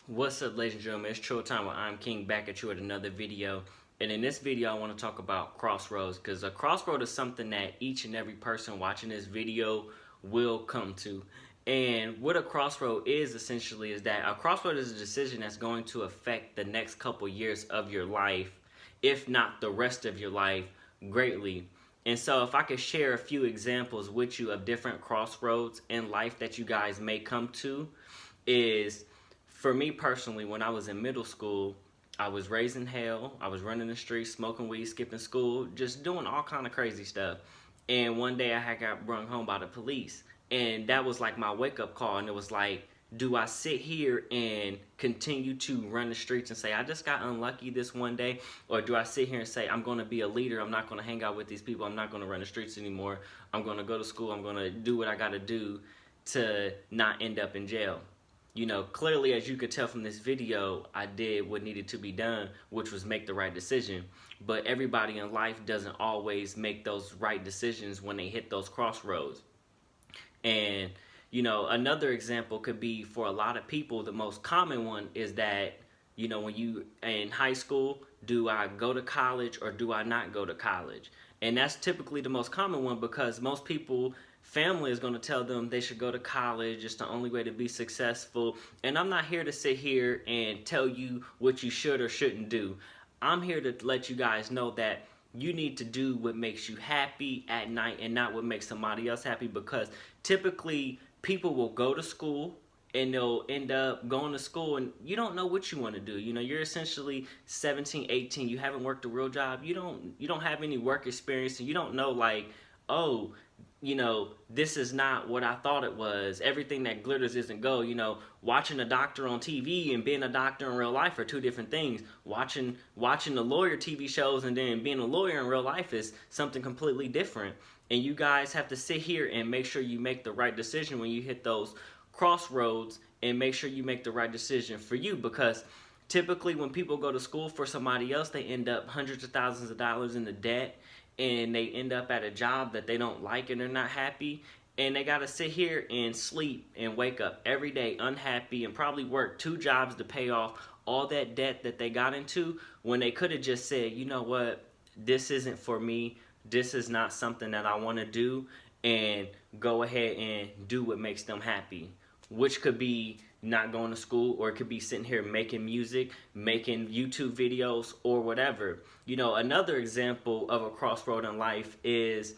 What's up, ladies and gentlemen? It's Troll Time where I'm King back at you with another video. And in this video, I want to talk about crossroads because a crossroad is something that each and every person watching this video will come to. And what a crossroad is essentially is that a crossroad is a decision that's going to affect the next couple years of your life, if not the rest of your life, greatly. And so if I could share a few examples with you of different crossroads in life that you guys may come to is, for me personally, when I was in middle school, I was raising hell. I was running the streets, smoking weed, skipping school, just doing all kind of crazy stuff. And one day I had got brought home by the police. And that was like my wake-up call. And it was like, do I sit here and continue to run the streets and say, I just got unlucky this one day? Or do I sit here and say, I'm going to be a leader. I'm not going to hang out with these people. I'm not going to run the streets anymore. I'm going to go to school. I'm going to do what I got to do to not end up in jail. You know, clearly, as you could tell from this video, I did what needed to be done, which was make the right decision. But everybody in life doesn't always make those right decisions when they hit those crossroads. And, you know, another example could be for a lot of people, the most common one is that, you know, when you in high school, do I go to college or do I not go to college? And that's typically the most common one because most people, family is going to tell them they should go to college. It's the only way to be successful. And I'm not here to sit here and tell you what you should or shouldn't do. I'm here to let you guys know that you need to do what makes you happy at night and not what makes somebody else happy, because typically people will go to school and they'll end up going to school and you don't know what you want to do. You know, you're essentially 17, 18, you haven't worked a real job, you don't have any work experience, and you don't know, like, oh, you know, this is not what I thought it was. Everything that glitters isn't gold. You know, watching a doctor on TV and being a doctor in real life are two different things. Watching the lawyer TV shows and then being a lawyer in real life is something completely different. And you guys have to sit here and make sure you make the right decision when you hit those crossroads, and make sure you make the right decision for you, because typically when people go to school for somebody else, they end up hundreds of thousands of dollars in the debt, and they end up at a job that they don't like and they're not happy, and they got to sit here and sleep and wake up every day unhappy and probably work two jobs to pay off all that debt that they got into, when they could have just said, you know what, this isn't for me, this is not something that I want to do, and go ahead and do what makes them happy, which could be not going to school, or it could be sitting here making music, making YouTube videos, or whatever. You know, another example of a crossroad in life is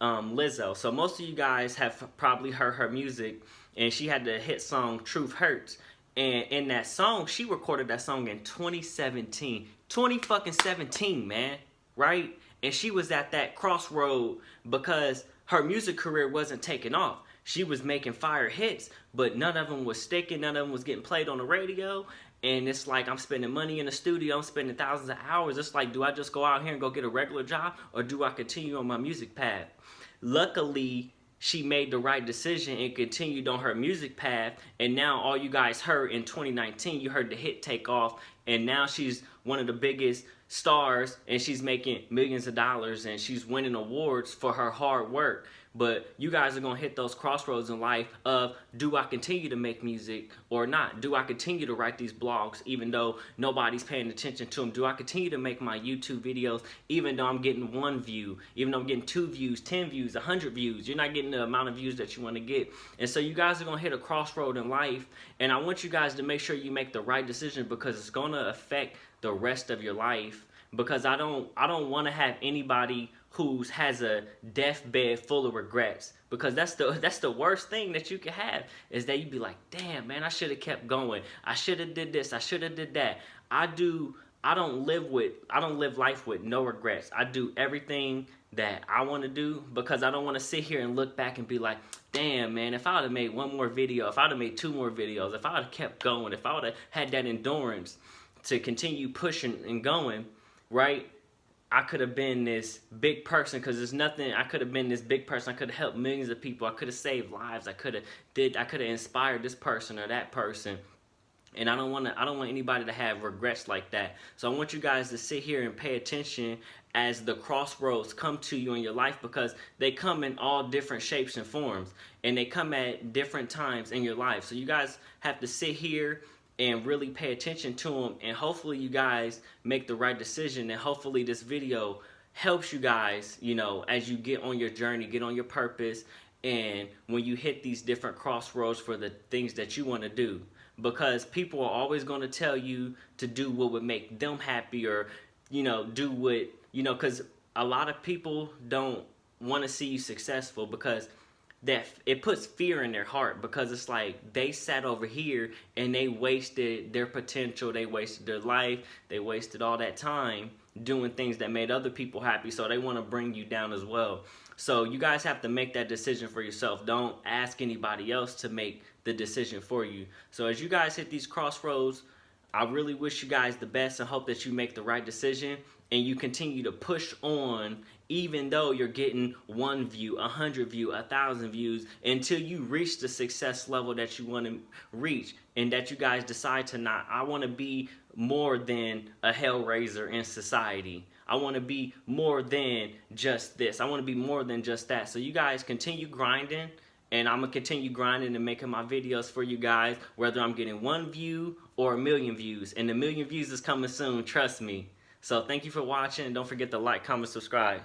Lizzo. So most of you guys have probably heard her music, and she had the hit song Truth Hurts. And in that song, she recorded that song in 2017. 2017, man, right? And she was at that crossroad because her music career wasn't taking off. She was making fire hits, but none of them was sticking. None of them was getting played on the radio. And it's like, I'm spending money in the studio. I'm spending thousands of hours. It's like, do I just go out here and go get a regular job, or do I continue on my music path? Luckily, she made the right decision and continued on her music path. And now all you guys heard in 2019, you heard the hit take off. And now she's one of the biggest stars, and she's making millions of dollars, and she's winning awards for her hard work. But you guys are going to hit those crossroads in life of, do I continue to make music or not? Do I continue to write these blogs even though nobody's paying attention to them? Do I continue to make my YouTube videos even though I'm getting 1 view, even though I'm getting 2 views, 10 views, 100 views? You're not getting the amount of views that you want to get. And so you guys are going to hit a crossroad in life, and I want you guys to make sure you make the right decision, because it's going to affect the rest of your life. Because I don't want to have anybody who has a deathbed full of regrets, because that's the worst thing that you can have, is that you be like, damn, man, I should have kept going. I should have did this. I should have did that. I don't live life with no regrets. I do everything that I want to do, because I don't want to sit here and look back and be like, damn, man, if I would have made 1 more video, if I would have made 2 more videos, if I would have kept going, if I would have had that endurance to continue pushing and going, right? I could have been this big person, because there's nothing, I could have been this big person. I could have helped millions of people. I could have saved lives. I could have inspired this person or that person. And I don't want anybody to have regrets like that. So I want you guys to sit here and pay attention as the crossroads come to you in your life, because they come in all different shapes and forms, and they come at different times in your life. So you guys have to sit here and really pay attention to them, and hopefully you guys make the right decision, and hopefully this video helps you guys, you know, as you get on your journey, get on your purpose, and when you hit these different crossroads for the things that you want to do. Because people are always going to tell you to do what would make them happy, or, you know, do what, you know, because a lot of people don't want to see you successful, because that it puts fear in their heart, because it's like they sat over here and they wasted their potential, they wasted their life, they wasted all that time doing things that made other people happy, so they want to bring you down as well. So you guys have to make that decision for yourself. Don't ask anybody else to make the decision for you. So as you guys hit these crossroads, I really wish you guys the best and hope that you make the right decision and you continue to push on, even though you're getting 1 view, 100 views, 1,000 views, until you reach the success level that you want to reach, and that you guys decide to not. I want to be more than a hellraiser in society. I want to be more than just this. I want to be more than just that. So you guys continue grinding, and I'm going to continue grinding and making my videos for you guys, whether I'm getting 1 view or 1,000,000 views. And the 1,000,000 views is coming soon, trust me. So thank you for watching, and don't forget to like, comment, subscribe.